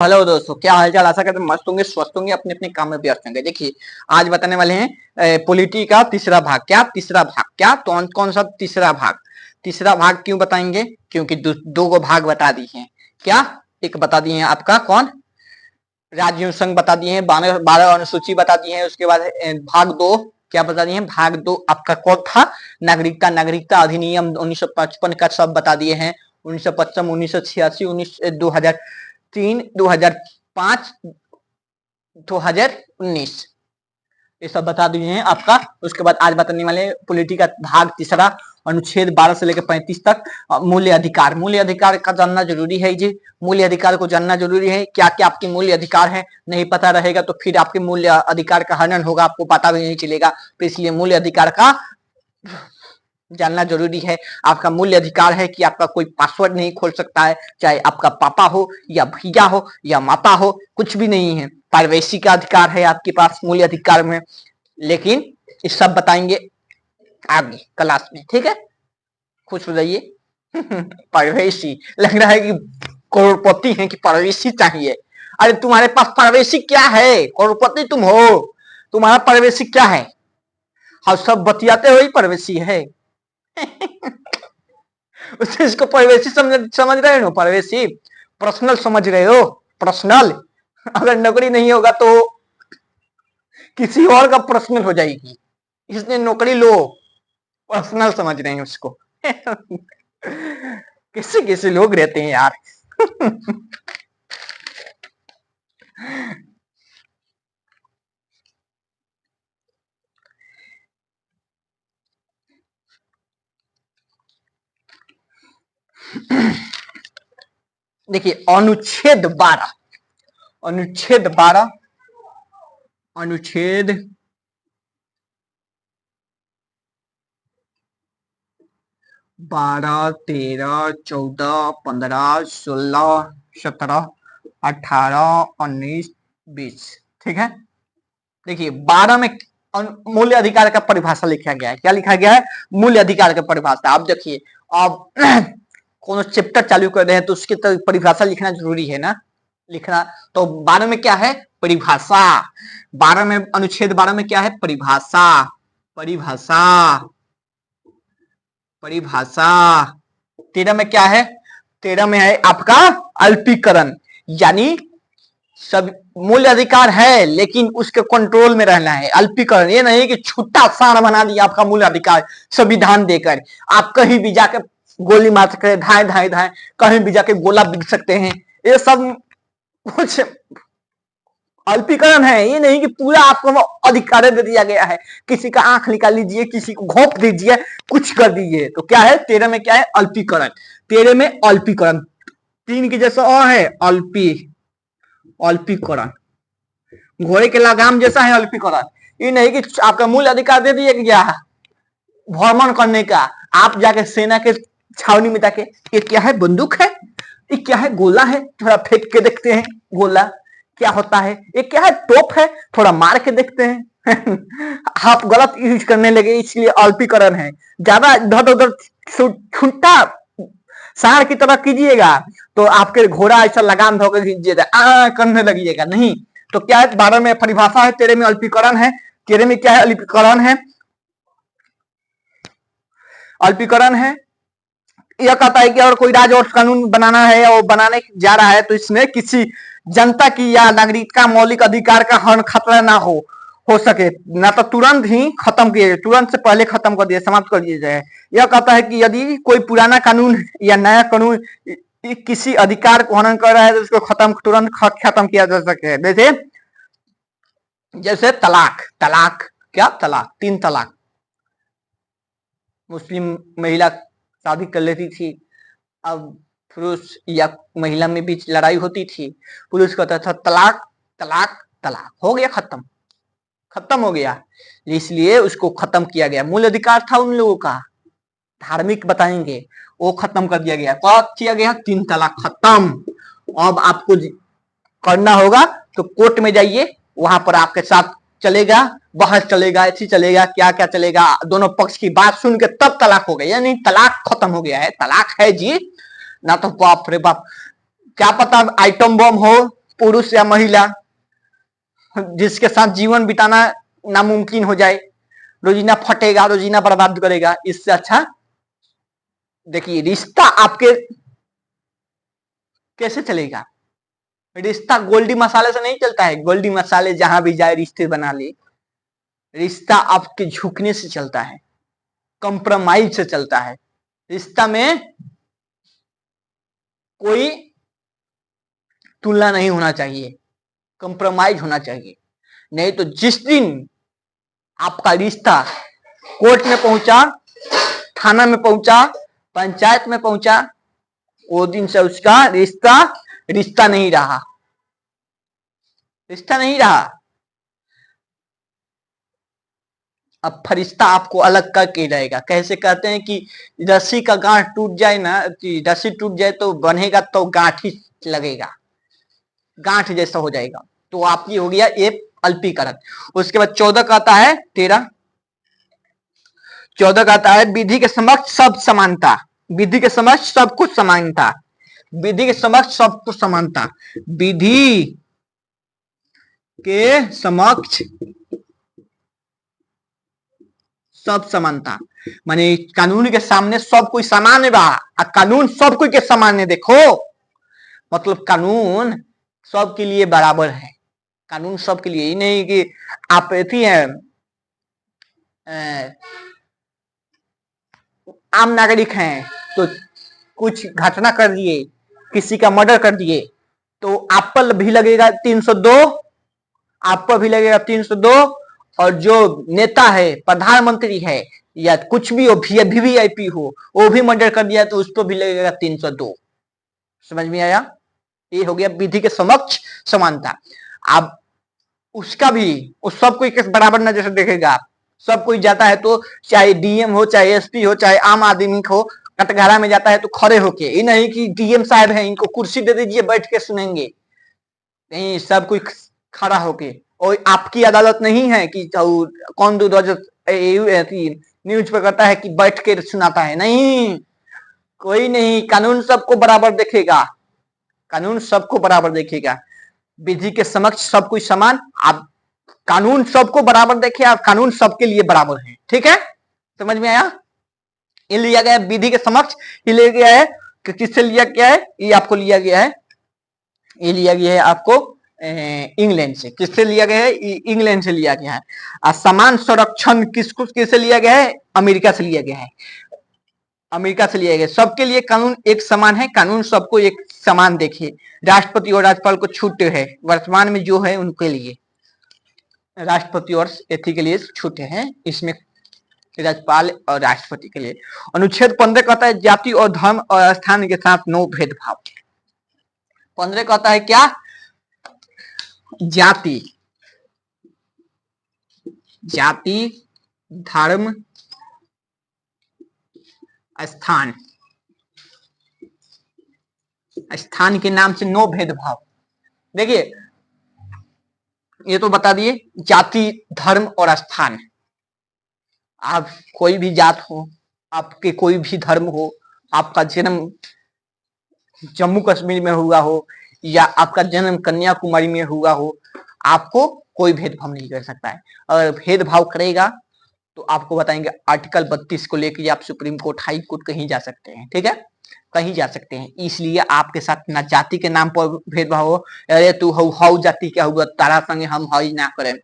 Hello दोस्तों, क्या हालचाल। आशा करते हैं मस्त होंगे, स्वस्थ होंगे, अपने अपने काम में व्यस्त होंगे। देखिए, आज बताने वाले हैं पॉलिटी का तीसरा भाग। क्या तीसरा भाग? क्या कौन कौन सा तीसरा भाग? तीसरा भाग क्यों बताएंगे? क्योंकि दो को भाग बता दिए हैं। क्या? एक बता दिए हैं आपका कौन, राज्यों संघ बता दिए हैं, 12 अनुसूची बता दिए हैं। उसके बाद भाग दो क्या बता दिए हैं? भाग दो आपका कौन था? नागरिकता अधिनियम 1955 का सब बता दिए हैं। 1955, 1986, 2003, 2005, 2019 ये सब बता दिए हैं आपका। उसके बाद आज बताने वाले पॉलिटी का भाग तीसरा, अनुच्छेद 12 से लेकर 35 तक। मूल्य अधिकार, मूल्य अधिकार का जानना जरूरी है जी। मूल्य अधिकार को जानना जरूरी है। क्या क्या आपके मूल्य अधिकार है, नहीं पता रहेगा तो फिर आपके मूल्य अधिकार का हनन होगा, आपको पता भी नहीं चलेगा। तो इसलिए मूल्य अधिकार का जानना जरूरी है। आपका मूल्य अधिकार है कि आपका कोई पासवर्ड नहीं खोल सकता है, चाहे आपका पापा हो या भैया हो या माता हो, कुछ भी नहीं है। प्राइवेसी का अधिकार है आपके पास मूल्य अधिकार में। लेकिन ये सब बताएंगे आगे क्लास में, ठीक है। खुश हो जाइए। प्राइवेसी लग रहा है कि करोड़पति हैं कि प्राइवेसी चाहिए। अरे तुम्हारे पास प्राइवेसी क्या है? करोड़पति तुम हो, तुम्हारा प्राइवेसी क्या है? हम सब बतियाते हुए प्राइवेसी है। उसे इसको प्राइवेसी समझ रहे हो? प्राइवेसी पर्सनल समझ रहे हो? पर्सनल अगर नौकरी नहीं होगा तो किसी और का पर्सनल हो जाएगी, इसलिए नौकरी लो। पर्सनल समझ रहे हैं उसको। कैसे कैसे लोग रहते हैं यार। देखिए, अनुच्छेद 12, अनुच्छेद 12, अनुच्छेद 12, 13, 14, 15, 16, 17, 18, 19, 20, ठीक है। देखिए 12 में मूल्य अधिकार का परिभाषा लिखा गया है। क्या लिखा गया है? मूल्य अधिकार का परिभाषा। आप देखिए, आप कौन चैप्टर चालू कर रहे हैं तो उसकी तो परिभाषा लिखना जरूरी है ना, लिखना। तो 12 में क्या है? परिभाषा। 12 में, अनुच्छेद 12 में क्या है? परिभाषा। परिभाषा, परिभाषा। 13 में क्या है? 13 में है आपका अल्पीकरण, यानी सब मूल्य अधिकार है लेकिन उसके कंट्रोल में रहना है। अल्पीकरण ये नहीं कि छुट्टा साण बना दिया आपका मूल्य अधिकार संविधान देकर। आप कहीं भी जाकर गोली मार सकते हैं, धाए धाए धाए, कहीं भी जाके गोला बिक सकते हैं। ये सब कुछ अल्पीकरण है। ये नहीं कि पूरा आपको अधिकार दे दिया गया है, किसी का आंख निकाल लीजिए, किसी को घोंप दीजिए, कुछ कर दीजिए। तो क्या है? 13 में क्या है? अल्पीकरण। 13 में अल्पीकरण, 3 की जैसा और है अल्पी, अल्पीकरण। घोड़े के लगाम जैसा है अल्पीकरण। ये नहीं कि आपका मूल अधिकार दे दिया गया है भ्रमण करने का, आप जाके सेना के छावनी में जाके, ये क्या है? बंदूक है? ये क्या है? गोला है? थोड़ा फेंक के देखते हैं गोला क्या होता है। ये क्या है? तोप है? थोड़ा मार के देखते हैं। आप गलत यूज करने लगे, इसलिए अल्पीकरण है। ज्यादा इधर उधर छुट्टा सांड की तरह कीजिएगा तो आपके घोड़ा ऐसा लगाम धोकर खींचिएगा, करने लगिएगा नहीं। तो क्या है? 12 में परिभाषा है, 13 में अल्पीकरण है। 13 में क्या है? अल्पीकरण है, अल्पीकरण है। यह कहता है कि अगर कोई राज्य और कानून बनाना है और बनाने जा रहा है तो इसमें किसी जनता की या नागरिक का मौलिक अधिकार का हन खतरा ना हो सके, ना तो तुरंत ही खत्म किए, तुरंत से पहले खत्म कर दिए, समाप्त कर दिया जाए। यह कहता है कि यदि कोई पुराना कानून या नया कानून किसी अधिकार को हनन कर रहा है तो उसको तुरंत खत्म किया जा सके। जैसे जैसे तलाक, तलाक क्या? तलाक, 3 तलाक। मुस्लिम महिला शादी कर लेती थी, अब पुरुष या महिला में बीच लड़ाई होती थी, पुरुष कहता था तलाक तलाक तलाक, हो गया, खत्म, खत्म हो गया। इसलिए उसको खत्म किया गया। मूल अधिकार था उन लोगों का, धार्मिक बताएंगे, वो खत्म कर दिया गया। क्या किया गया? 3 तलाक खत्म। अब आपको करना होगा तो कोर्ट में जाइए, वहां पर आपके साथ चलेगा, बहस चलेगा, ऐसी चलेगा, क्या क्या चलेगा, दोनों पक्ष की बात सुन के तब तलाक हो गया, यानी तलाक खत्म हो गया है। तलाक है जी, ना तो बाप रे बाप, क्या पता आइटम बम हो, पुरुष या महिला जिसके साथ जीवन बिताना नामुमकिन हो जाए, रोजीना फटेगा, रोजीना बर्बाद करेगा, इससे अच्छा देखिए रिश्ता आपके कैसे चलेगा। रिश्ता गोल्डी मसाले से नहीं चलता है, गोल्डी मसाले जहां भी जाए रिश्ते बना ले। रिश्ता आपके झुकने से चलता है, कंप्रोमाइज से चलता है। रिश्ता में कोई तुलना नहीं होना चाहिए, कंप्रोमाइज होना चाहिए। नहीं तो जिस दिन आपका रिश्ता कोर्ट में पहुंचा, थाना में पहुंचा, पंचायत में पहुंचा, वो दिन से उसका रिश्ता नहीं रहा, रिश्ता नहीं रहा। अब फरिश्ता आपको अलग करके रहेगा। कैसे कहते हैं कि रस्सी का गांठ टूट जाए ना, रस्सी टूट जाए तो बनेगा तो गांठ ही लगेगा, गांठ जैसा हो जाएगा। तो आप ये हो गया ये अल्पीकरण। उसके बाद 14 का आता है 14 का आता है विधि के समक्ष सब समानता। विधि के समक्ष सब कुछ समानता, विधि के समक्ष सब कुछ समानता, विधि के समक्ष सब समानता। माने कानून के सामने सब कोई समान बा, कानून सब कोई के समान है। देखो मतलब कानून सबके लिए बराबर है, कानून सबके लिए। ही नहीं कि आप ऐसी है आम नागरिक हैं तो कुछ घटना कर दिए, किसी का मर्डर कर दिए, तो आप पर भी लगेगा 302, आप पर भी लगेगा 302, और जो नेता है, प्रधानमंत्री है या कुछ भी हो, वीवीआईपी हो, वो भी मर्डर कर दिया तो उस पर भी लगेगा 302। समझ में आया? ये हो गया विधि के समक्ष समानता। अब उसका भी उस सब कोई बराबर नजर से देखेगा। सब कोई जाता है तो चाहे डीएम हो, चाहे एसपी हो, चाहे आम आदमी हो, कटघरा में जाता है तो खड़े होके, ये नहीं कि डीएम साहब हैं इनको कुर्सी दे दीजिए बैठ के सुनेंगे, नहीं, सब कोई खड़ा होके। और आपकी अदालत नहीं है कि कौन न्यूज पे करता है कि बैठ के सुनाता है, नहीं, कोई नहीं। कानून सबको बराबर देखेगा, कानून सबको बराबर देखेगा। विधि के समक्ष सब कोई समान, आप कानून सबको बराबर देखे, आप कानून सबके लिए बराबर है। ठीक है, समझ में आया? ये लिया गया विधि के समक्ष, ये लिया गया है किससे लिया गया है? ये आपको लिया गया है, ये लिया गया है आपको इंग्लैंड से। किससे लिया गया है? इंग्लैंड से लिया गया है। समान संरक्षण किससे लिया गया है? अमेरिका से लिया गया है, अमेरिका से लिया गया। सबके लिए कानून एक समान है, कानून सबको एक समान देखिए। राष्ट्रपति और राज्यपाल को छूट है वर्तमान में जो है उनके लिए, राष्ट्रपति और एथी के लिए छूटे हैं, इसमें राज्यपाल और राष्ट्रपति के लिए। अनुच्छेद 15 कहता है जाति और धर्म और स्थान के साथ नो भेदभाव। 15 कहता है क्या? जाति, जाति, धर्म, स्थान, स्थान के नाम से नो भेदभाव। देखिए ये तो बता दिए जाति, धर्म और स्थान। आप कोई भी जात हो, आपके कोई भी धर्म हो, आपका जन्म जम्मू कश्मीर में हुआ हो या आपका जन्म कन्याकुमारी में हुआ हो, आपको कोई भेदभाव नहीं कर सकता है। अगर भेदभाव करेगा तो आपको बताएंगे आर्टिकल 32 को लेकर आप सुप्रीम कोर्ट, हाई कोर्ट कहीं जा सकते हैं। ठीक है, कहीं जा सकते हैं। इसलिए आपके साथ ना जाति के नाम पर भेदभाव हो, अरे तू हाउ जाति क्या हुआ, तारा संगे हम हाई ना करें।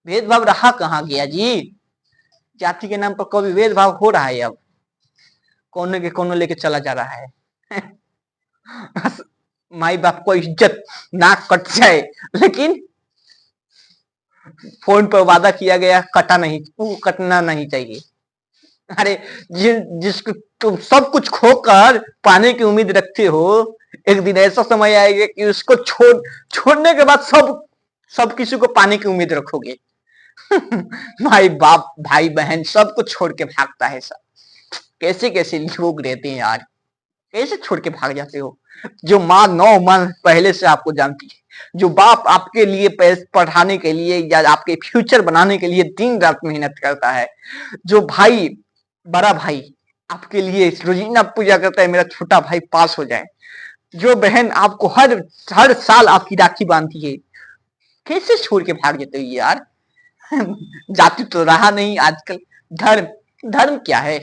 भेदभाव रहा कहाँ गया जी? जाति के नाम पर कभी भेदभाव हो रहा है? अब कोने के कोने लेके चला जा रहा है। माई बाप को इज्जत नाक कट जाए, लेकिन फोन पर वादा किया गया कटा नहीं, वो कटना नहीं चाहिए। अरे जिसको तुम सब कुछ खोकर पाने की उम्मीद रखते हो, एक दिन ऐसा समय आएगा कि उसको छोड़ने के बाद सब किसी को पाने की उम्मीद रखोगे। माई बाप, भाई बहन सब कुछ छोड़ के भागता है सब। कैसे कैसे लोग रहते हैं यार, कैसे छोड़ के भाग जाते हो? जो माँ 9 माह पहले से आपको जानती है, जो बाप आपके लिए पढ़ाने के लिए या आपके फ्यूचर बनाने के लिए दिन रात मेहनत करता है, जो भाई, बड़ा भाई आपके लिए रोजीना पूजा करता है मेरा छोटा भाई पास हो जाए, जो बहन आपको हर हर साल आपकी राखी बांधती है, कैसे छोड़ के भाग जाते हो यार? जाति तो रहा नहीं आजकल। धर्म धर्म क्या है?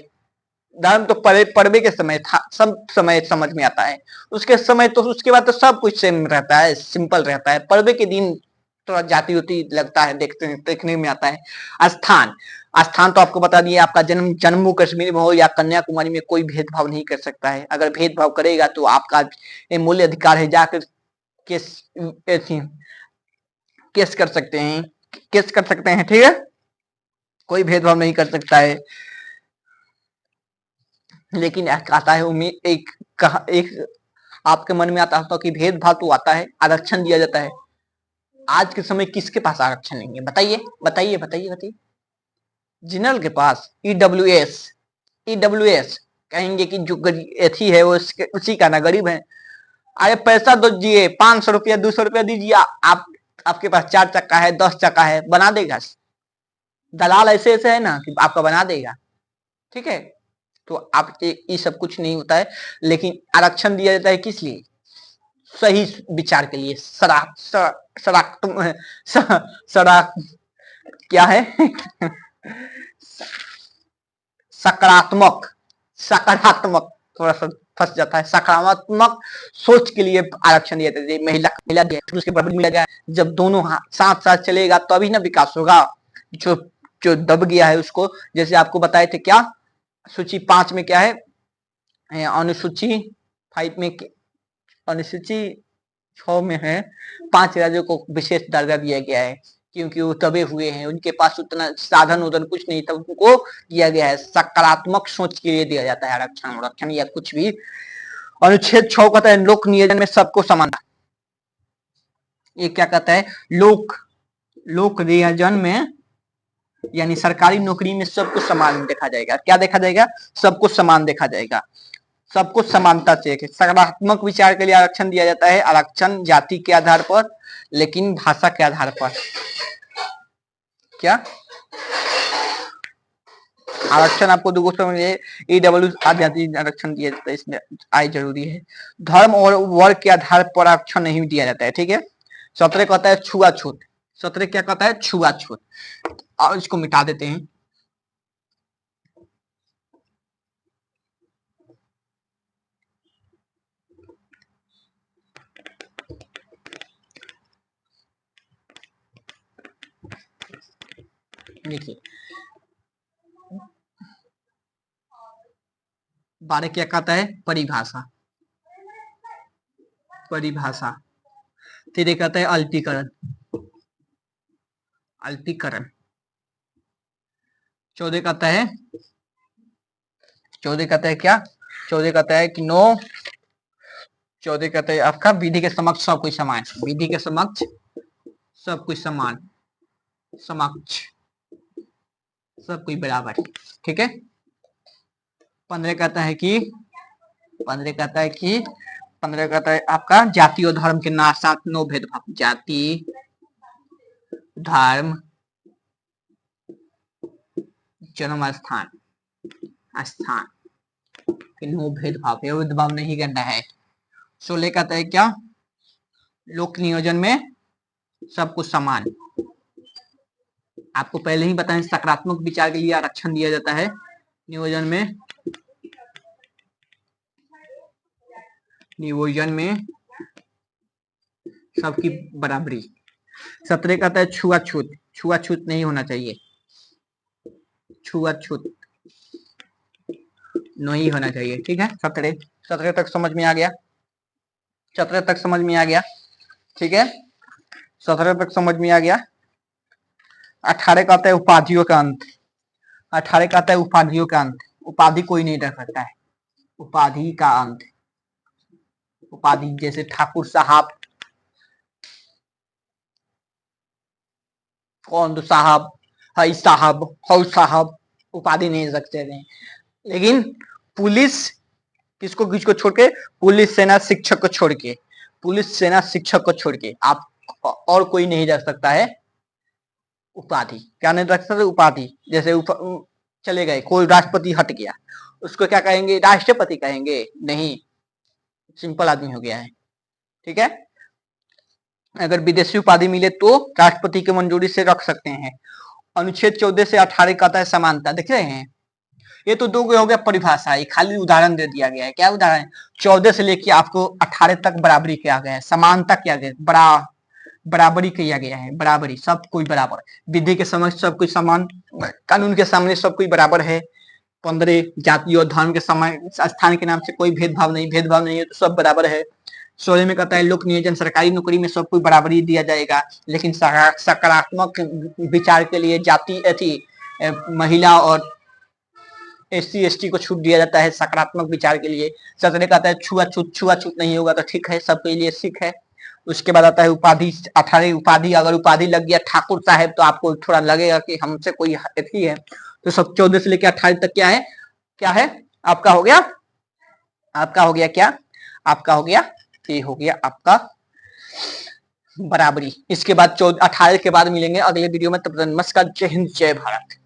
धर्म तो पर्वे के समय था, सब समय समझ में आता है। उसके समय तो उसके बाद तो सब कुछ सेम रहता है, सिंपल रहता है। पर्वे के दिन थोड़ा जाति उति लगता है, देखने में आता है। स्थान स्थान तो आपको बता दिया, आपका जम्मू कश्मीर में हो या कन्याकुमारी में, कोई भेदभाव नहीं कर सकता है। अगर भेदभाव करेगा तो आपका मूल्य अधिकार है, जाकर केस केस कर सकते हैं, केस कर सकते हैं, ठीक है। कोई भेदभाव नहीं कर सकता है। लेकिन आता है उम्मीद एक आपके मन में आता है कि भेदभाव तो आता है, आरक्षण दिया जाता है। आज के समय किसके पास आरक्षण नहीं है? बताइए बताइए बताइए बताइए। जनरल के पास ईडब्ल्यूएस कहेंगे कि जो एथी है वो उसी का ना, गरीब है। अरे पैसा दीजिए, 500 रुपया 200 रुपया दीजिए, आप आपके पास 4 चक्का है, 10 चक्का है, बना देगा। दलाल ऐसे ऐसे है ना कि आपका बना देगा, ठीक है। तो आप ये सब कुछ नहीं होता है। लेकिन आरक्षण दिया जाता है किस लिए? सही विचार के लिए। सराक क्या है? सकारात्मक सकारात्मक थोड़ा सा फंस जाता है। सकारात्मक सोच के लिए आरक्षण दिया जाता है। महिला उसके बराबर मिला गया। जब दोनों साथ साथ चलेगा तो अभी ना विकास होगा। जो जो दब गया है उसको, जैसे आपको बताए थे क्या, सूची 5 में क्या है, अनुसूची 5 में, अनुसूची 6 में है, 5 राज्यों को विशेष दर्जा दिया गया है क्योंकि वो दबे हुए हैं, उनके पास उतना साधन उधन कुछ नहीं था, उनको दिया गया है। सकारात्मक सोच के लिए दिया जाता है आरक्षण आरक्षण या कुछ भी। अनुच्छेद 6 कहता है लोक नियोजन में सबको समानता। ये क्या कहता है? लोक नियोजन में यानी सरकारी नौकरी में सबको समान देखा जाएगा। क्या देखा जाएगा? सबको समान देखा जाएगा, सबको समानता चाहिए। सकारात्मक विचार के लिए आरक्षण दिया जाता है। आरक्षण जाति के आधार पर, लेकिन भाषा के आधार पर। क्या आरक्षण आपको दो समझिए, ईडब्ल्यू आदि आरक्षण दिया जाता है, इसमें आई जरूरी है। धर्म और वर्ग के आधार पर आरक्षण नहीं दिया जाता है, ठीक है। 17 कहता है छुआछूत। 17 क्या कहता है? छुआछूत। और इसको मिटा देते हैं। देखिए 12 क्या कहता है? परिभाषा। परिभाषा। 13 कहता है अल्पीकरण। अल्पीकरण। 14 कहता है, 14 कहता है क्या? 14 कहता है कि नो, 14 कहता है आपका विधि के समक्ष सब कोई समान। विधि के समक्ष सब कोई समान, समक्ष सब कोई बराबर, ठीक है। 15 कहता है कि 15 कहता है कि 15 कहता है आपका जाति और धर्म के साथ नो भेदभाव। जाति धर्म जन्म स्थान स्थान नो भेदभाव, भेदभाव नहीं करना है। 16 कहता है क्या? लोक नियोजन में सब कुछ समान। आपको पहले ही बताएं सकारात्मक विचार के लिए आरक्षण दिया जाता है नियोजन में, नियोजन में सबकी बराबरी। 17 कहता है छुआछूत। छुआछूत नहीं होना चाहिए, छुआछूत नहीं होना चाहिए, ठीक है। 17 तक समझ में आ गया? 17 तक समझ में आ गया, ठीक है। 17 तक समझ में आ गया। 18 कहता है उपाधियों का अंत। 18 कहता है उपाधियों का अंत। उपाधि कोई नहीं रख सकता है, उपाधि का अंत। उपाधि जैसे ठाकुर साहब, कौन साहब, हई साहब, हौ साहब, उपाधि नहीं रख सकते हैं। लेकिन पुलिस किसको किसको छोड़ के? पुलिस सेना शिक्षक को छोड़ के, पुलिस सेना शिक्षक को छोड़ के आप और कोई नहीं रख सकता है उपाधि। क्या नहीं रख सकते? उपाधि। जैसे चले गए, कोई राष्ट्रपति हट गया, उसको क्या कहेंगे? राष्ट्रपति कहेंगे? नहीं, सिंपल आदमी हो गया है। ठीक है, अगर विदेशी उपाधि मिले तो राष्ट्रपति की मंजूरी से रख सकते हैं। अनुच्छेद 14 से 18 कहता है समानता, देख रहे हैं, ये तो दो हो गया परिभाषा, ये खाली उदाहरण दे दिया गया है। क्या उदाहरण? 14 से लेके आपको 18 तक बराबरी किया गया है, समानता किया गया है, बराबरी किया गया है, बराबरी, सब कोई बराबर, विधि के समक्ष सब कोई समान, कानून के सामने सब कोई बराबर है। 15 जाति और धर्म के समय स्थान के नाम से कोई भेदभाव नहीं है, तो सब बराबर है। 16 में कहता है लोक नियोजन, सरकारी नौकरी में सब कोई बराबरी दिया जाएगा, लेकिन सकारात्मक विचार के लिए जाति थी महिला और SC ST को छूट दिया जाता है सकारात्मक विचार के लिए। 17 कहता है छुआछूत नहीं होगा, तो ठीक है, सबके लिए सिख है। उसके बाद आता है उपाधि, 18 उपाधि, अगर उपाधि लग गया ठाकुर साहब तो आपको थोड़ा लगेगा कि हमसे कोई अथी है। तो सब 14 से लेकर 18 तक क्या है, क्या है आपका हो गया, आपका हो गया क्या, आपका हो गया, ये हो गया आपका बराबरी। इसके बाद 18 के बाद मिलेंगे अगले वीडियो में, तब तक नमस्कार, जय हिंद, जय भारत।